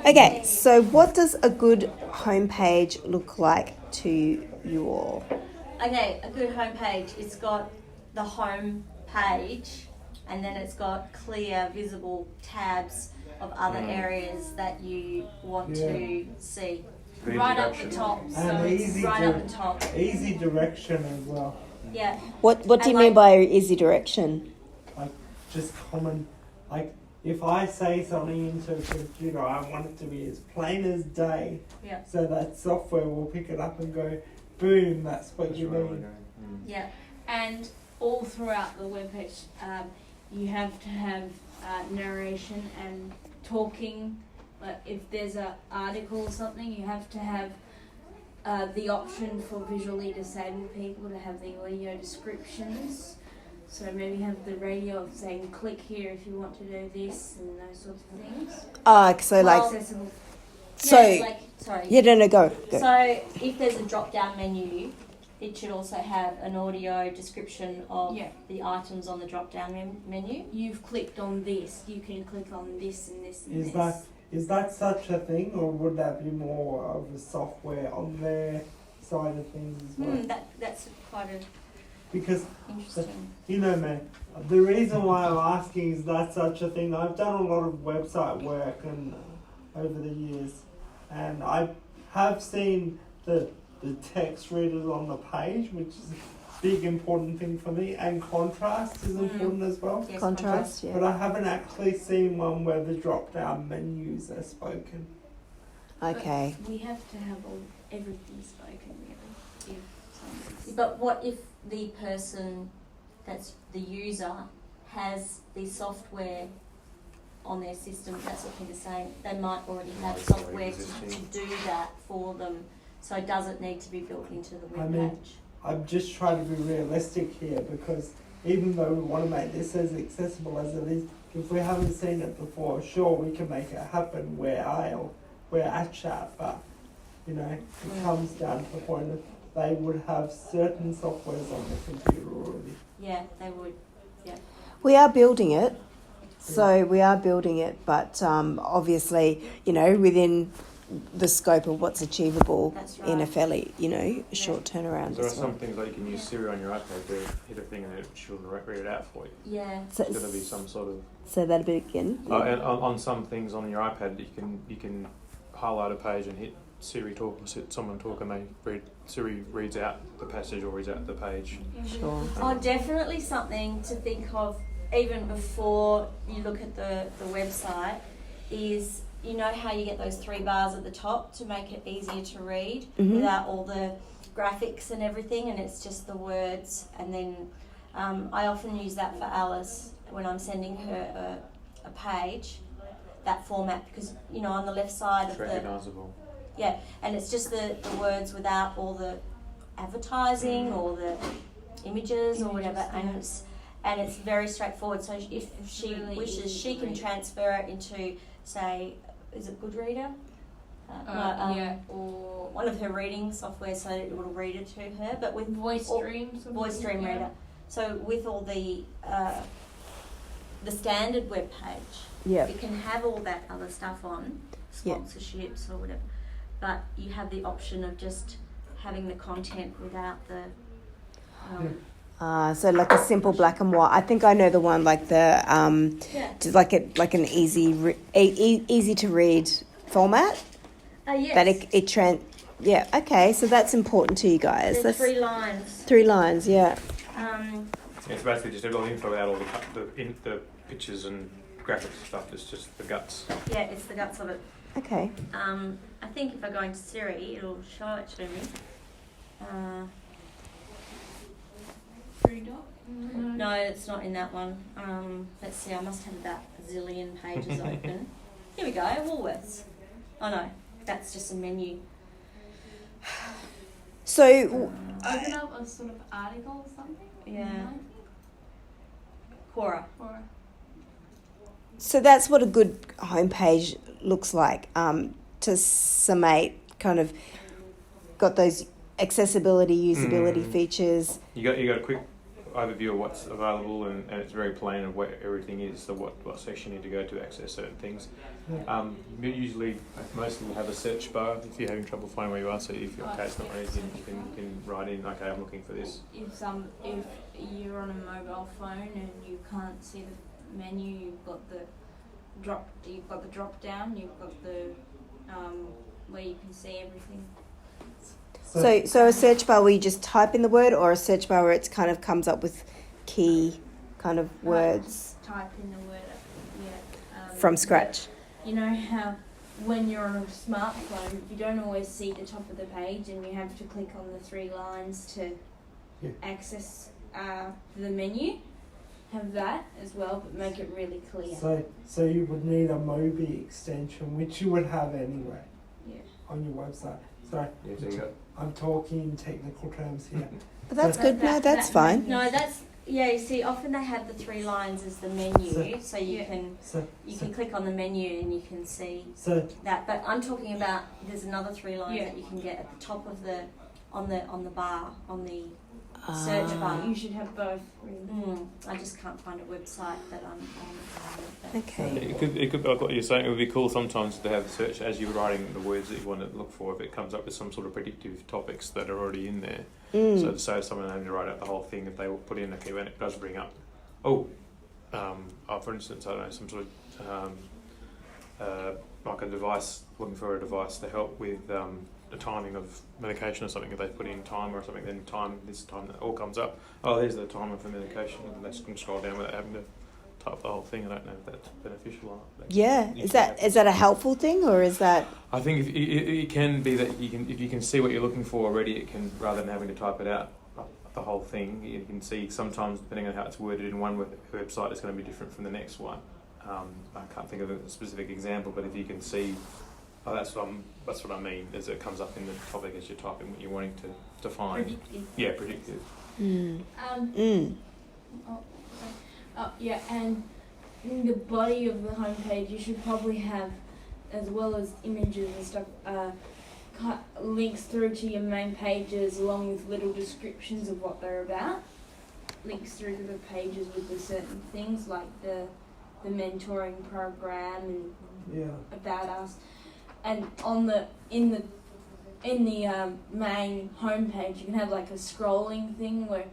Okay, so what does a good homepage look like to you all? Okay, a good homepage, it's got the home page and then it's got clear, visible tabs of other areas that you want to see. Right up the top. So And up the top. easy direction as well. Yeah. What do you mean by easy direction? Like just common, like if I say something into a computer, I want it to be as plain as day. Yeah. So that software will pick it up and go, boom, that's what you mean. Yeah. And all throughout the webpage, you have to have narration and talking. Like if there's an article or something, you have to have the option for visually disabled people to have the audio descriptions. So maybe have the radio saying click here if you want to do this and those sorts of things. So like, accessible. so yeah, like, sorry. Yeah, no, go. So if there's a drop-down menu, it should also have an audio description of the items on the drop-down menu. You've clicked on this. You can click on this and this and this. Is that such a thing, or would that be more of a software on their side of things as well? That's quite a because interesting. You know, man, the reason why I'm asking is that such a thing. I've done a lot of website work and over the years, and I have seen the text readers on the page, which is a big important thing for me, and contrast is important as well. Yes, Contrast, yeah. But I haven't actually seen one where the drop-down menus are spoken. Okay. But we have to have everything spoken, really. But what if the person that's the user has the software on their system? That's what Peter's saying. They might already have software to do that for them, so it doesn't need to be built into the web page. I'm just trying to be realistic here, because even though we want to make this as accessible as it is, if we haven't seen it before, sure, we can make it happen where I chat, but you know, it comes down to the point of they would have certain softwares on the computer already. Yeah, they would. Yeah. We are building it. So we are building it, but obviously, you know, within the scope of what's achievable in a fairly, short turnaround. There are some things like you can use Siri on your iPad to hit a thing and it she'll read it out for you. Yeah. So there's going to be some sort of. Say that a bit again. And on some things on your iPad, you can highlight a page and hit Siri talk, or someone talk, and Siri reads out the passage or reads out the page. Sure. Definitely something to think of even before you look at the website is, you know how you get those 3 bars at the top to make it easier to read without all the graphics and everything, and it's just the words. And then I often use that for Alice when I'm sending her a page, that format, because on the left side it's recognisable. And it's just the words without all the advertising or the images or whatever, and it's very straightforward. So if she wishes, she can transfer it into, say, is it Goodreader? Or one of her reading software, so it will read it to her. But with Voice Stream Reader. So with all the standard web page, it can have all that other stuff on, sponsorships or whatever. But you have the option of just having the content without the. So like a simple black and white. I think I know the one, like the just like an easy to read format. Yes. That okay. So that's important to you guys. There's that's 3 lines. 3 lines, yeah. It's basically just a lot of info without all the pictures and graphics and stuff. It's just the guts. Yeah, it's the guts of it. Okay. I think if I go into Siri, it'll show it to me. 3 dot? No, it's not in that one. Let's see, I must have about a zillion pages open. Here we go, Woolworths. Oh no, that's just a menu. So Open up a sort of article or something? Yeah. Quora. So that's what a good homepage looks like. To summate, kind of got those accessibility, usability features. You got a quick overview of what's available, and it's very plain of where everything is, so what section you need to go to access certain things. Usually, most of them have a search bar if you're having trouble finding where you are, so if your case not ready, you can write in, okay, I'm looking for this. If you're on a mobile phone and you can't see the menu, you've got the drop down, you've got the where you can see everything. So a search bar where you just type in the word, or a search bar where it kind of comes up with key kind of words Type in the word, from scratch. You know how when you're on a smartphone, you don't always see the top of the page, and you have to click on the 3 lines to access the menu. Have that as well, but make it really clear. So you would need a Mobi extension, which you would have anyway. Yeah. On your website. Sorry, Yeah, so you got, I'm talking in technical terms here. But that's good. No, that's fine. No, that's you see, often they have the 3 lines as the menu, so you can click on the menu and you can see that. But I'm talking about there's another 3 lines that you can get at the top of the on the bar on the search bar. You should have both. Really. I just can't find a website that I'm on. Okay. it could like what you're saying, it would be cool sometimes to have search as you're writing the words that you want to look for, if it comes up with some sort of predictive topics that are already in there. So to say someone having to write out the whole thing, if they will put in, okay, when it does bring up, for instance, I don't know, some sort of like a device, looking for a device to help with the timing of medication or something. If they put in time or something, then this time that all comes up. Oh, there's the timer for medication, and they can scroll down without having to type the whole thing. I don't know if that's beneficial or not. Yeah, is that a helpful thing, or is that? I think if it can be that if you can see what you're looking for already, it can, rather than having to type it out the whole thing, you can see sometimes depending on how it's worded in one website, it's going to be different from the next one. I can't think of a specific example, but if you can see, that's what I mean, is it comes up in the topic as you're typing what you're wanting to find. Predictive. Yeah, predictive. And in the body of the homepage, you should probably have, as well as images and stuff, links through to your main pages along with little descriptions of what they're about. Links through to the pages with the certain things like the mentoring program and about us. And in the main homepage, you can have like a scrolling thing where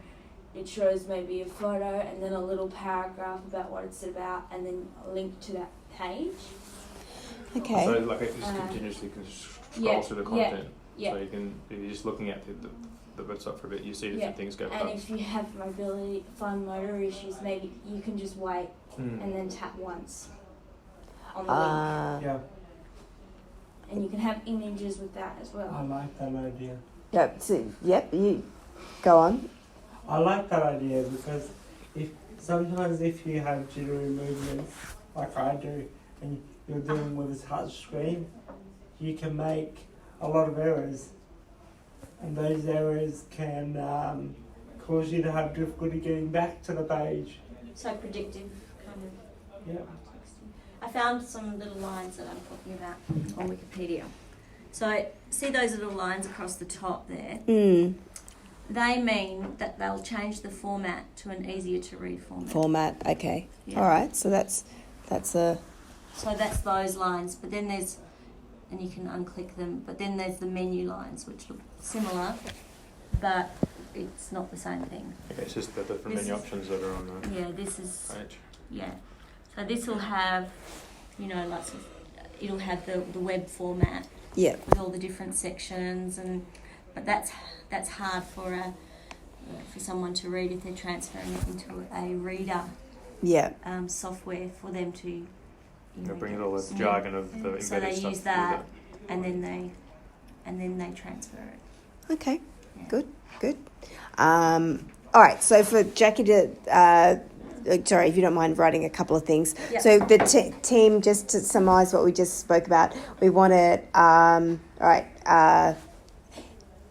it shows maybe a photo and then a little paragraph about what it's about, and then a link to that page. Okay. So like it just continuously scroll through the content. Yeah. So you can, if you're just looking at the website for a bit, you see different things go past. And if you have fine motor issues, maybe you can just wait and then tap once on the link. Yeah. And you can have images with that as well. I like that idea. Yep. So, you go on. I like that idea because sometimes if you have jittery movements like I do, and you're dealing with a touch screen, you can make a lot of errors, and those errors can cause you to have difficulty getting back to the page. So predictive kind of. Yeah. I found some little lines that I'm talking about on Wikipedia. So see those little lines across the top there? They mean that they'll change the format to an easier to read format. Okay. Yeah. All right. So that's a. So that's those lines, but then there's, and you can unclick them, but then there's the menu lines, which look similar, but it's not the same thing. Okay, it's just the different menu options that are on the this is page. Yeah. So this will have, lots of, it'll have the web format. Yeah. With all the different sections, but that's hard for someone to read if they're transferring it into a reader. Yeah. Software for them to. Bring it all the jargon of the embedded so they stuff. Use that, and then they transfer it. Okay. Yeah. Good. All right. So for Jackie to. Sorry, if you don't mind writing a couple of things. Yep. So the team, just to summarise what we just spoke about, we wanted,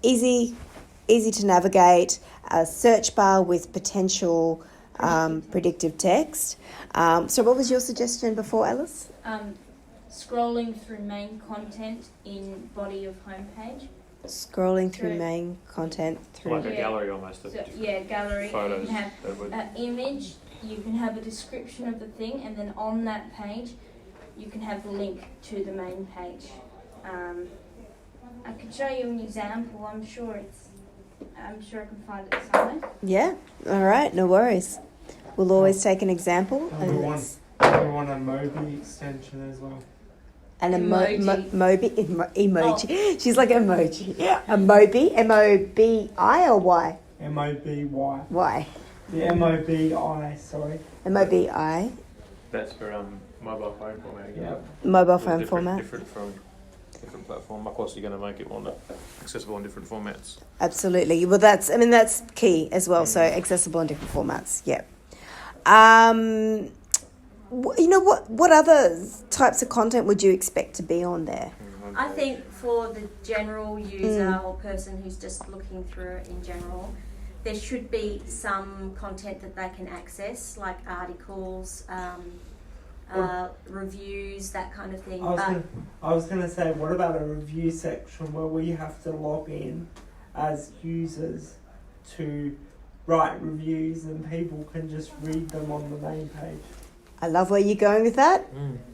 easy to navigate, a search bar with potential predictive text. So what was your suggestion before, Alice? Scrolling through main content in body of homepage. Scrolling through Through- main content through. Like a Yeah. gallery almost of So, different yeah, gallery. photos. You can have that would, an image. You can have a description of the thing, and then on that page, you can have the link to the main page. I could show you an example. I'm sure I can find it somewhere. Yeah. All right. No worries. We'll always take an example. And we want a Mobi extension as well. And a Emoji. emoji. She's like emoji. A Mobi. M-O-B-I or Y? M-O-B-Y. Y. The M-O-B-I, sorry. M-O-B-I. that's for mobile phone format again. Yep. Mobile It's phone different, format. Different from different platform. Of course, you're going to make it more accessible in different formats. Absolutely. Well, that's key as well. So accessible in different formats. Yeah. What other types of content would you expect to be on there? I think for the general user or person who's just looking through it in general, there should be some content that they can access, like articles, reviews, that kind of thing. I was gonna say, what about a review section where we have to log in as users to write reviews and people can just read them on the main page? I love where you're going with that.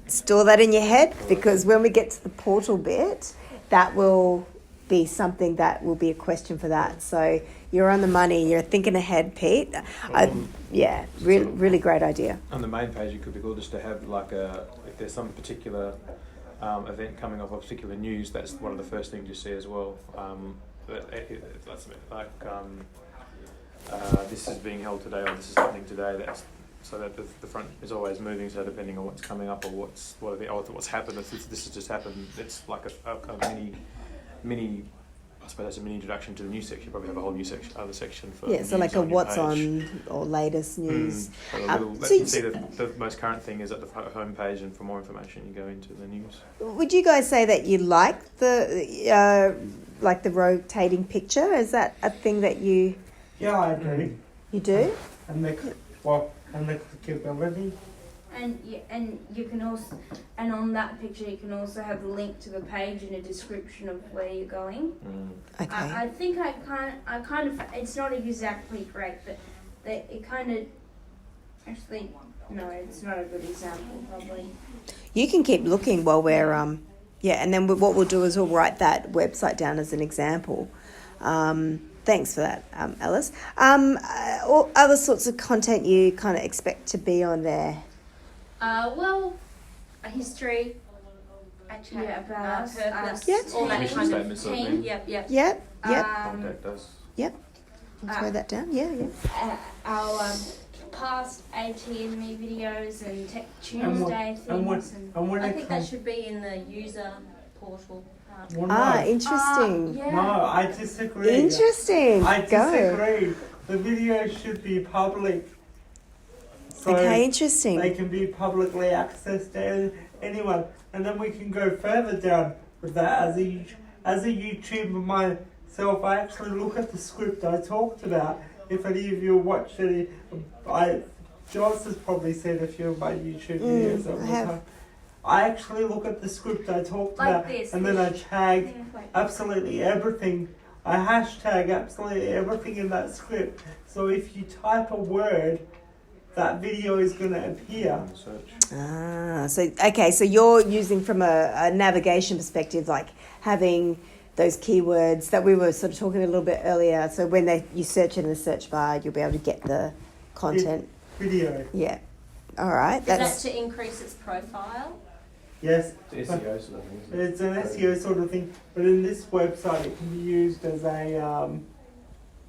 Store that in your head, because when we get to the portal bit, that will be something that will be a question for that. So you're on the money. You're thinking ahead, Pete. Really great idea. On the main page, it could be cool just to have if there's some particular event coming off of particular news, that's one of the first things you see as well. That's like this is being held today, or this is happening today. That's so that the front is always moving. So depending on what's coming up or what's happened, if this has just happened, it's like a mini. I suppose that's a mini introduction to the news section. You probably have a whole other section for So like a your what's page. on or latest news. Let them see the most current thing is at the home page, and for more information, you go into the news. Would you guys say that you like the rotating picture? Is that a thing that you Yeah, I do. do? And the clickability. And you can also, and on that picture you can also have a link to the page and a description of where you're going. Okay. I think I kind of it's not exactly correct, but it kind of actually no, it's not a good example probably. You can keep looking while we're and then what we'll do is we'll write that website down as an example. Thanks for that, Alice. Or other sorts of content you kind of expect to be on there? Well, A history, a chat, Yeah, about us, purpose, Yeah. all that Mission kind of statements sort of thing. Yep. Yep. Contact us. Throw that down. Yeah. our past AT&Me videos and Tech And what- Tuesday and what- things and And when I it think that comes, should be in the user portal part. well, no, Interesting. yeah. no, I disagree. Interesting. I Go. disagree. The video should be public. So Okay. Interesting. they can be publicly accessed to anyone, and then we can go further down with that. As a YouTuber myself, I actually look at the script I talked about. If any of you watched it, Jos has probably seen a few of my YouTube videos over I the have. time. I actually look at the script I talked Like about, this. and then I tag Yeah. absolutely everything. I hashtag absolutely everything in that script. So if you type a word, that video is going to appear. So you're using from a navigation perspective, like having those keywords that we were sort of talking a little bit earlier. So when you search in the search bar, you'll be able to get the content. Video. Yeah. All right. Is that That's to increase its profile? Yes. It's SEO sort of thing. Isn't it? It's an SEO sort of thing, but in this website it can be used as a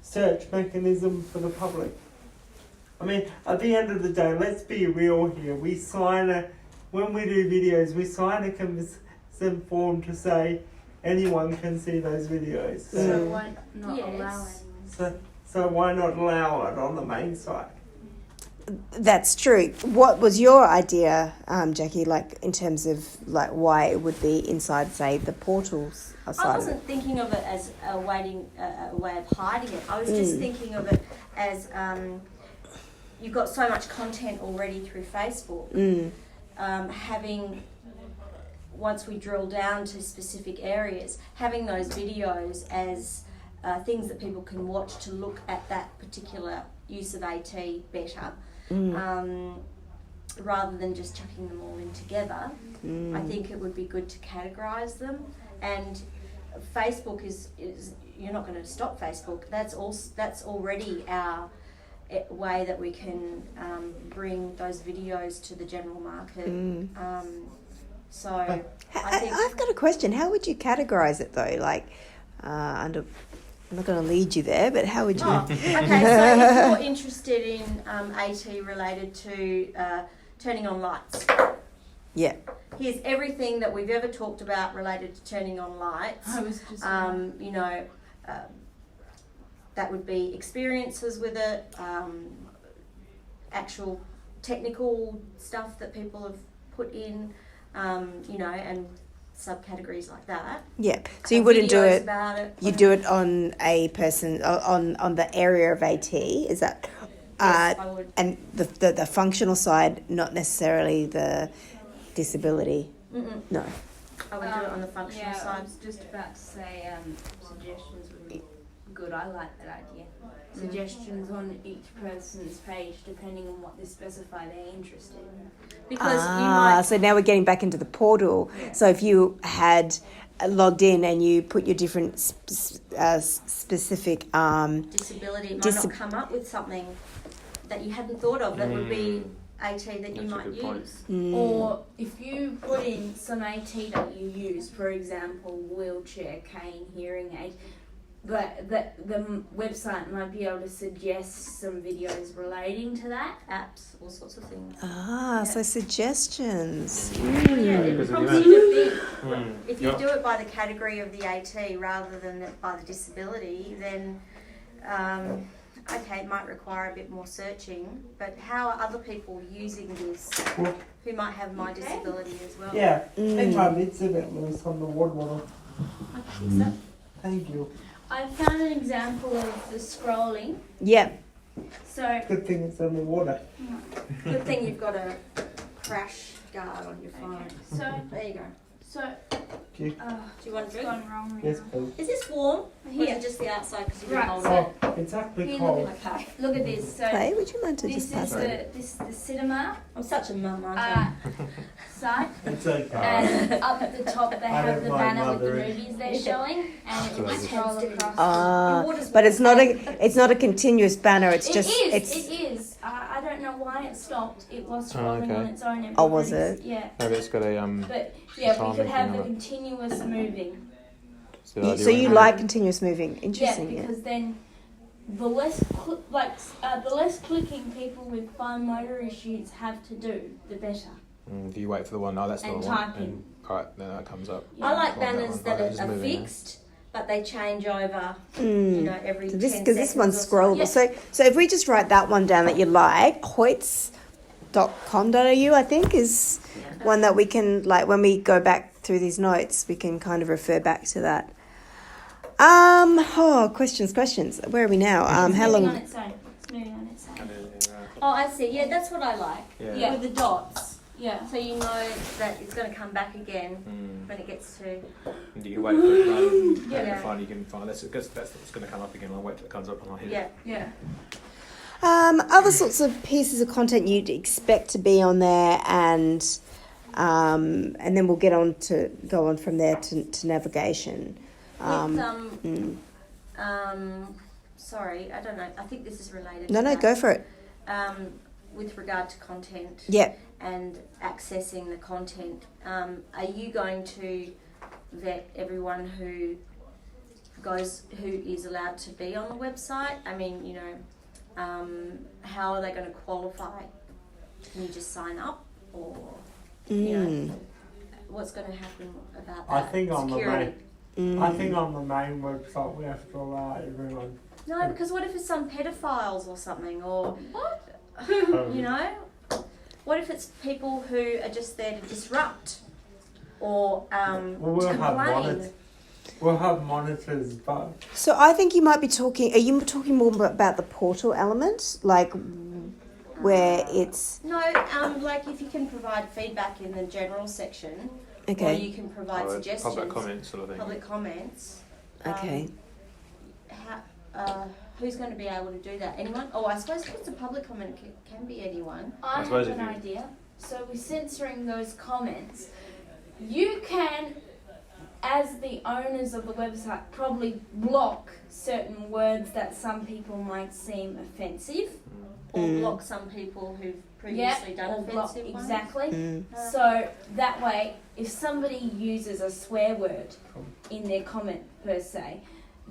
search mechanism for the public. I mean, at the end of the day, let's be real here. When we do videos, we sign a consent form to say anyone can see those videos. So why not Yes. allow anyone? So why not allow it on the main site? That's true. What was your idea, Jackie, like in terms of like why it would be inside, say, the portals I side of it? wasn't thinking of it as a way of hiding it. I was just thinking of it as you've got so much content already through Facebook. Having once we drill down to specific areas, having those videos as things that people can watch to look at that particular use of AT better, rather than just chucking them all in together. I think it would be good to categorise them. And Facebook is you're not going to stop Facebook. That's already our way that we can bring those videos to the general market. So I think I've got a question. How would you categorise it though? Like under, I'm not going to lead you there, but how would you? okay, so if you're interested in AT related to turning on lights, Yeah. here's everything that we've ever talked about related to turning on lights. I was just That would be experiences with it, actual technical stuff that people have put in, and subcategories like that. Yeah. So you wouldn't do Videos it. about it. You do it on a person on the area of AT. Is that? Yes, I would. And the functional side, not necessarily the disability. No. I would do it on the functional I side. was just about to say suggestions would be good. I like that idea. Suggestions on each person's page depending on what they specify they're interested in. Because you might. So now we're getting back into the portal. Yeah. So if you had logged in and you put your different specific Disability, it might not come up with something that you hadn't thought of that would be AT that you That's a might good point. use. Or if you put in some AT that you use, for example, wheelchair, cane, hearing aid, but the website might be able to suggest some videos relating to that. Apps, all sorts of things. So suggestions. Yeah, it Because probably of would be. If you Yeah. do it by the category of the AT rather than by the disability, then it might require a bit more searching. But how are other people using this who might have my disability as well? Yeah, I think my lid's a bit loose on the water bottle. Thank you. I found an example of the scrolling. Yeah. So Good thing it's on the water. Good thing you've got a crash guard on your phone. so There you go. so Okay. Do you want a it's drink? gone wrong right Yes, now. please. Is this warm? Or is Here. it just the outside because you Right, can hold so- Oh, it's actually Here, cold. look it? Okay. Look at this. So Clay, would you mind to this just is pass it? the cinema I'm such a mum, aren't I? site. It's okay. And up at the top they I have don't the mind banner with the mothering. movies they're showing, and it will scroll across. But it's not a continuous banner. It's just It is. I don't know why it stopped. It was scrolling okay. on its own. Oh, was Everybody's- it? Yeah. Maybe it's got a But yeah, we timing could have thing the on it. continuous moving. it's the idea So when you you- like continuous moving? Yeah, Interesting. Yeah. because then the less the less clicking people with fine motor issues have to do, the better. Do you wait for the one? No, that's the And one. typing. And right, then that comes up. I like Well, that banners one. that Right, just are moving it. fixed, but they change over, every So 10 this seconds. because this one's or so. scrollable. Yeah. So if we just write that one down that you like, hoyts.com.au I think is one that we can, like, when we go back through these notes, we can kind of refer back to that. Questions. Where are we now? How Moving on long? its own. It's moving on its own. Oh, I see. Yeah, that's what I like. Yeah, with the dots. Yeah. So you know that it's going to come back again when it gets to. And you can wait for it rather than having Yeah. to find. You can find that's what's going to come up again. I'll wait till it comes up and I'll hit it. Yeah. Yeah. Other sorts of pieces of content you'd expect to be on there, and then we'll go on from there to navigation. Sorry, I don't know. I think this is related. No, to that. go for it. With regard to content. Yeah. And accessing the content, are you going to vet everyone who is allowed to be on the website? I mean, how are they going to qualify? Can you just sign up, or what's going to happen about that? I think on Security. I think on the main website we have to allow everyone. No, because what if it's some pedophiles or something, or what if it's people who are just there to disrupt or We'll have complain? We'll have monitors, but So I think you might be talking. Are you talking more about the portal element, like where it's? No, like if you can provide feedback in the general section Okay. Or you can provide suggestions. Public comments sort of thing. Public comments. Okay. Who's going to be able to do that? Anyone? Oh, I suppose if it's a public comment, it can be anyone. I suppose have an if you- idea. So we're censoring those comments. You can, as the owners of the website, probably block certain words that some people might seem offensive. Or block some people who've previously done or block, offensive ones. exactly. So that way, if somebody uses a swear word in their comment per se,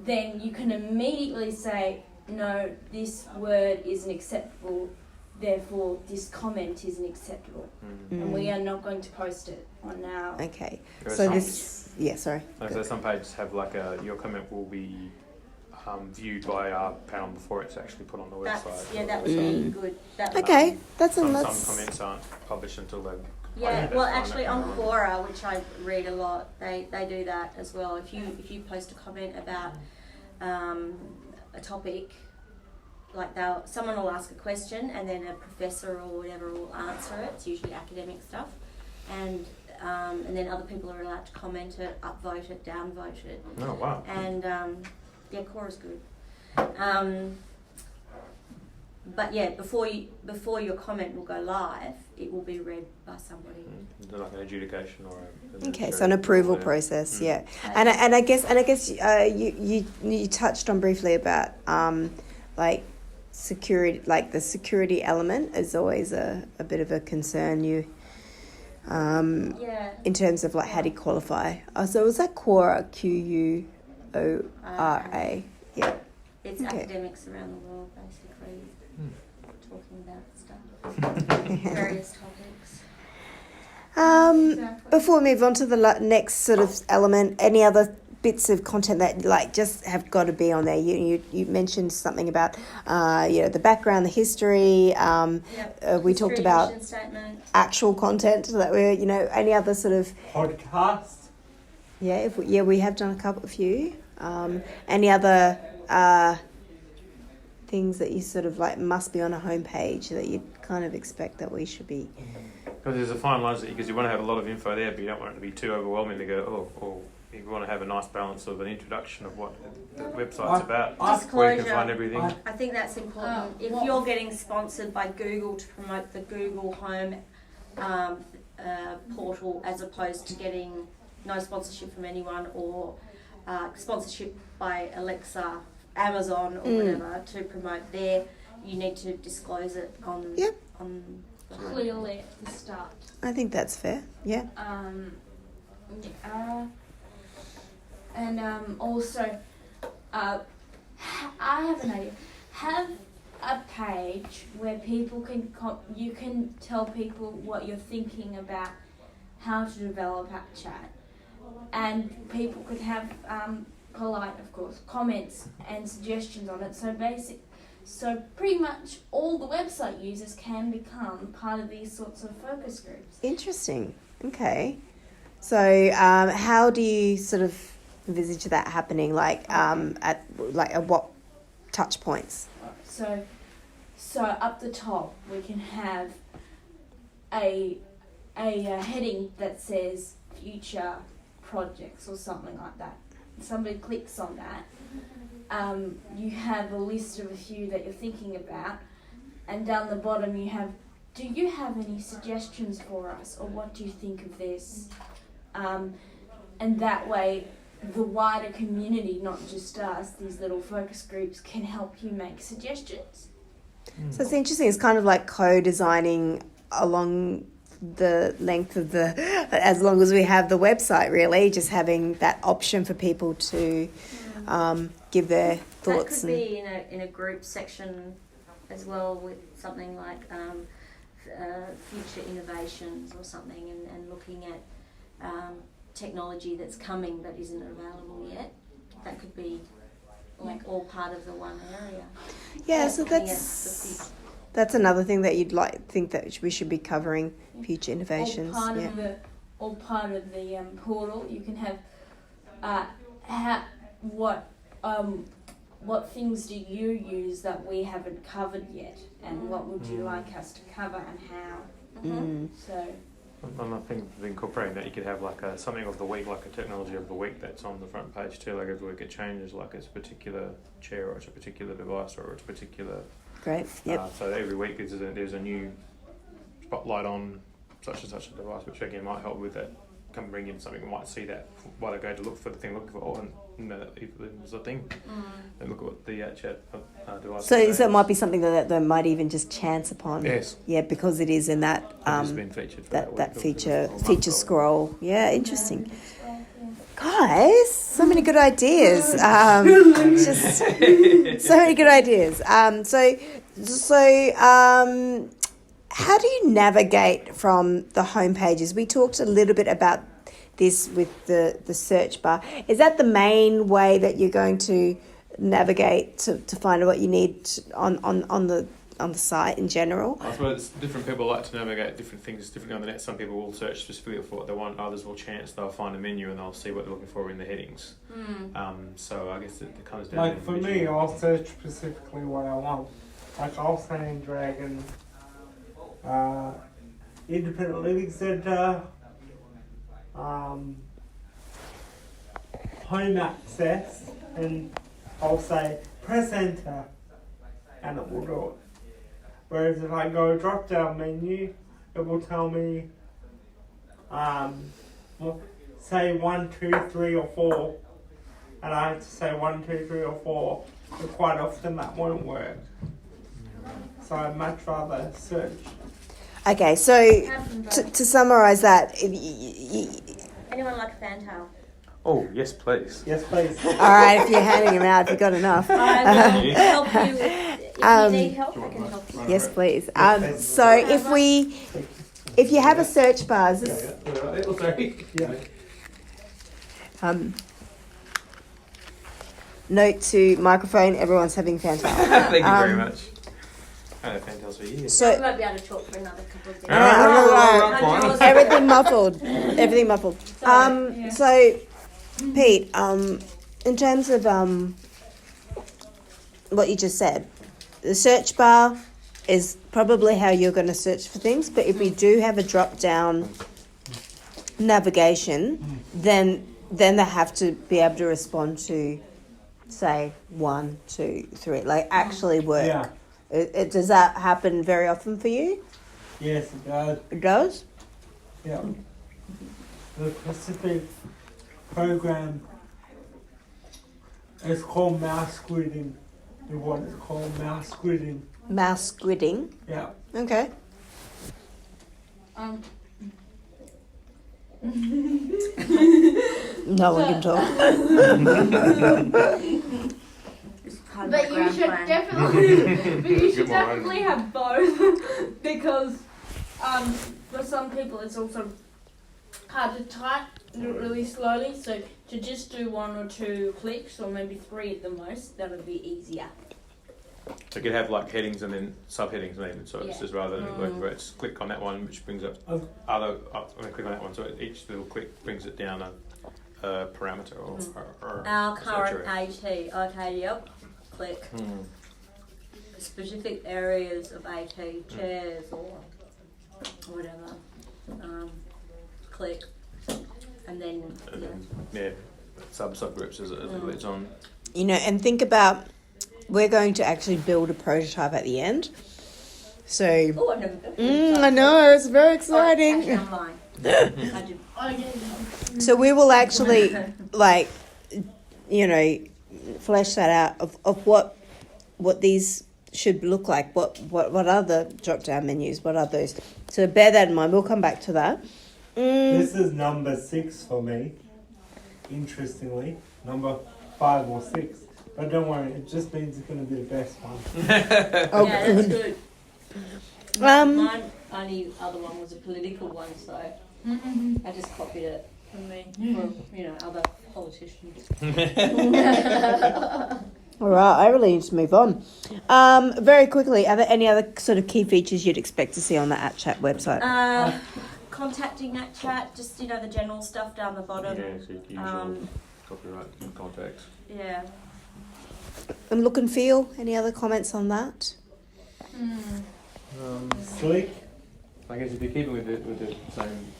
then you can immediately say, no, this word isn't acceptable, therefore this comment isn't acceptable. And we are not going to post it on our... Okay. There are So some- this, yeah, sorry. So some pages have like your comment will be viewed by our panel before it's actually put on the website. That would be good. Okay, that's Some that's comments aren't published until they. Yeah, well, actually, on Quora, which I read a lot, they do that as well. If you post a comment about a topic, like someone will ask a question, and then a professor or whatever will answer it. It's usually academic stuff, and then other people are allowed to comment it, upvote it, downvote it. Oh wow! And yeah, Quora's good. But yeah, before your comment will go live, it will be read by somebody. Like an adjudication or. okay. So an approval process, yeah. And I guess you touched on briefly about like security, like the security element is always a bit of a concern. In terms of like how do you qualify? So was that Quora, Quora? Yeah. It's Okay. academics around the world, basically, talking about stuff, various topics. Before we move on to the next sort of element, any other bits of content that like just have got to be on there? You mentioned something about the background, the history. We talked about Mission statement. actual content that we're any other sort of Podcast. we have done a few. Any other things that you sort of like must be on a homepage that you kind of expect that we should be? Because there's a fine line because you want to have a lot of info there, but you don't want it to be too overwhelming to go. Oh, you want to have a nice balance of an introduction of what the website's about, where you can find everything. I think that's important. If you're getting sponsored by Google to promote the Google Home portal, as opposed to getting no sponsorship from anyone or sponsorship by Alexa, Amazon, or whatever to promote there, you need to disclose it on the home. Clearly at the start. I think that's fair. Yeah. Also, I have an idea. Have a page where people can you can tell people what you're thinking about how to develop app chat, and people could have polite, of course, comments and suggestions on it. So pretty much all the website users can become part of these sorts of focus groups. Interesting. Okay. So how do you sort of envisage that happening? Like at what touch points? So up the top we can have a heading that says future projects or something like that. Somebody clicks on that. You have a list of a few that you're thinking about, and down the bottom you have, do you have any suggestions for us, or what do you think of this? And that way the wider community, not just us, these little focus groups, can help you make suggestions. So it's interesting. It's kind of like co-designing along the length of as long as we have the website, really, just having that option for people to give their thoughts. That could be in a group section as well, with something like future innovations or something, and looking at technology that's coming that isn't available yet. That could be like all part of the one area. Yeah, so that's another thing that you'd think that we should be covering, future innovations. All part of the portal. You can have what things do you use that we haven't covered yet, and what would you like us to cover and how? So And I think incorporating that, you could have like something of the week, like a technology of the week that's on the front page too. Like every week it changes, like it's a particular chair or it's a particular device or it's a particular. Great. Yep. So every week there's a new spotlight on such and such a device, which again might help with that. Come bring in something, we might see that while they go to look for the thing looking for, and that was the thing. And look at what the chat device. So it might be something that they might even just chance upon. Yes. Yeah, because it is in that It's been featured for that week, feature scroll. Yeah, interesting. Guys, so many good ideas. Just so many good ideas. How do you navigate from the home pages? We talked a little bit about this with the search bar. Is that the main way that you're going to navigate to find what you need on the site in general? I suppose different people like to navigate different things differently on the net. Some people will search specifically for what they want. Others will chance they'll find a menu and they'll see what they're looking for in the headings. So I guess it comes down. Like for me, I'll search specifically what I want. Like I'll say in Dragon, independent living centre, home access, and I'll say press enter, and it will do it. Whereas if I go drop down menu, it will tell me, say 1, 2, 3 or 4, and I have to say 1, 2, 3 or 4, but quite often that won't work. So I'd much rather search. Okay, so to summarise that, Anyone like a fantail? Oh yes, please. Yes, please. all right, if you're handing them out, if you've got enough. I will help you if you need help, I can help you. Yes, please. So if you have a search bar, is this, note to microphone, everyone's having fantastic. Thank you very much. I had fantails for years. So We won't be able to talk for another couple of days. no. Everything muffled. Everything muffled. So Pete, in terms of what you just said, the search bar is probably how you're going to search for things, but if we do have a drop down navigation, then they have to be able to respond to, say, 1, 2, 3, like actually work. Yeah. Does that happen very often for you? Yes, it does. It does? Yeah. The Pacific program is called mouse squidding. Is what it's called, mouse squidding. Mouse squidding. Yeah. Okay. No one can talk. But you should definitely have both because for some people it's also hard to type, do it really slowly. So to just do 1 or 2 clicks, or maybe 3 at the most, that would be easier. So you could have like headings and then subheadings, even. So it's Yeah. just rather than like where it's click on that one, which brings up other. Click on that one, so each little click brings it down a parameter or Our a current search area. AT. Okay, yep. Click. Specific areas of AT, chairs or whatever. Click. And then, subgroups as it leads on. You know, and think about, we're going to actually build a prototype at the end. So, oh, I've never built one. I know, it's very exciting. Actually, I'm lying. I did. So we will actually, like, you know, flesh that out of what these should look like. What are the drop down menus? What are those? So bear that in mind. We'll come back to that. This is number 6 for me. Interestingly, number 5 or 6. But don't worry, it just means it's going to be the best one. Oh, Yeah, that's good. My only other one was a political one, so I just copied it from other politicians. All right, I really need to move on. Very quickly, are there any other sort of key features you'd expect to see on the @chat website? Contacting @chat, just the general stuff down the bottom. Yeah, so usual copyright and contacts. Yeah. And look and feel. Any other comments on that? Sleek. I guess if you're keeping with the same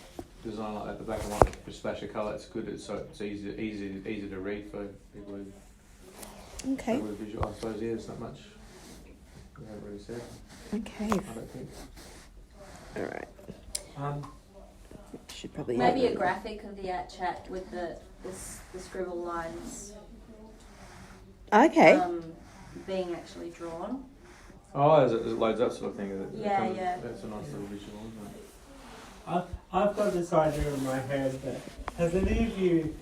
design like that, the black and white with a splash of colour, it's good. It's easy to read for people who Okay. with visual. I suppose there's not much. I haven't really said. Okay. I don't think. All right. Should probably Maybe a graphic of the chat with the scribble lines Okay. being actually drawn. Oh, it loads up sort of thing. Is it? Yeah, yeah. That's a nice little visual, isn't it? I've got this idea in my head that has any of you,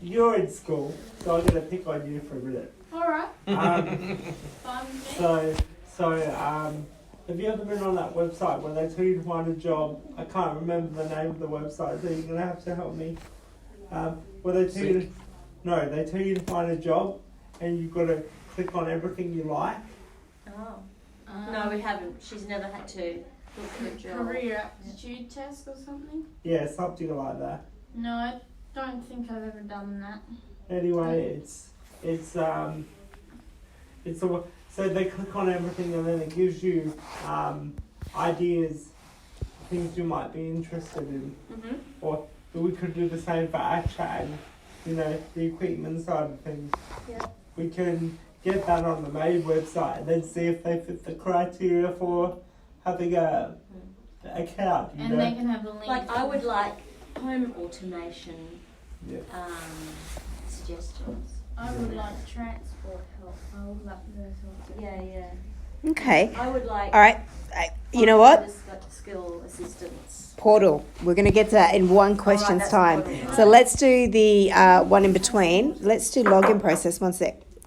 you're in school, so I'm going to pick on you for a minute. Alright. Fine with me. So, have you ever been on that website where they tell you to find a job? I can't remember the name of the website, so you're going to have to help me. Where they tell you they tell you to find a job and you've got to click on everything you like. Oh. No, we haven't. She's never had to look for a job. Career aptitude test or something? Yeah, something like that. No, I don't think I've ever done that. Anyway, so they click on everything and then it gives you ideas, things you might be interested in. Mm-hmm. Or we could do the same for our chat, the equipment side of things. Yeah. We can get that on the main website and then see if they fit the criteria for having a account. And they can have a link. Like I would like home automation Yeah. suggestions. I would like transport help. I would like those sorts of Yeah. Okay. I would like. All right. You know what? Skill assistance. Portal. We're going to get to that in one question's that's time. portal. So let's do the one in between. Let's do login process. One sec.